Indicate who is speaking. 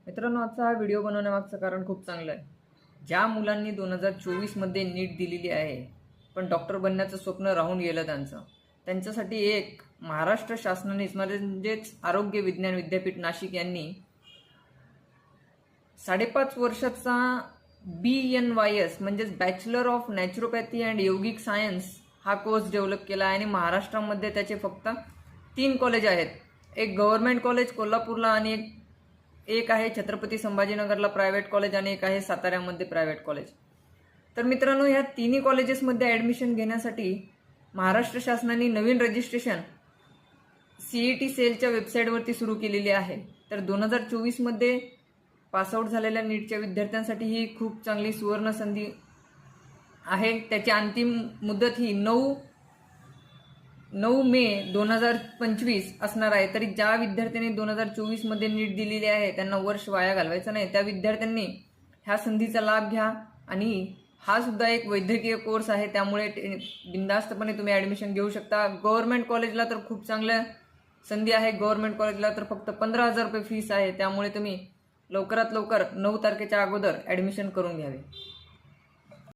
Speaker 1: मित्रांनो, आजचा हा व्हिडिओ बनवण्यामागचं कारण खूप चांगलं आहे. ज्या मुलांनी 2024मध्ये नीट दिलेली आहे पण डॉक्टर बनण्याचं स्वप्न राहून गेलं त्यांच्यासाठी एक महाराष्ट्र शासनाने म्हणजेच आरोग्य विज्ञान विद्यापीठ नाशिक यांनी 5.5 वर्षाचा BNYS म्हणजेच bachelor of naturopathy and yogic science हा कोर्स डेव्हलप केला आहे आणि महाराष्ट्रामध्ये त्याचे फक्त 3 कॉलेज आहेत. एक गव्हर्नमेंट कॉलेज कोल्हापूरला आणि एक आहे छत्रपती संभाजीनगरला प्रायव्हेट कॉलेज आणि एक आहे साताऱ्यामध्ये प्रायव्हेट कॉलेज. तर मित्रांनो, ह्या तिन्ही कॉलेजेसमध्ये ॲडमिशन घेण्यासाठी महाराष्ट्र शासनाने नवीन रजिस्ट्रेशन CET सेलच्या वेबसाईटवरती सुरू केलेली आहे. तर 2024मध्ये पासआउट झालेल्या नीटच्या विद्यार्थ्यांसाठी ही खूप चांगली सुवर्ण संधी आहे. त्याची अंतिम मुदत ही 9 मे 2025 असणार आहे. तरी ज्या विद्यार्थ्यांनी 2024मध्ये नीट दिलेली आहे त्यांना वर्ष वाया घालवायचं नाही. त्या विद्यार्थ्यांनी ह्या संधीचा लाभ घ्या आणि हा सुद्धा एक वैद्यकीय कोर्स आहे, त्यामुळे बिनधास्तपणे तुम्ही ॲडमिशन घेऊ शकता. गव्हर्नमेंट कॉलेजला तर खूप चांगल्या संधी आहे. गव्हर्नमेंट कॉलेजला तर फक्त 15,000 रुपये फीस आहे, त्यामुळे तुम्ही लवकरात लवकर 9 तारखेच्या अगोदर ॲडमिशन करून घ्यावे.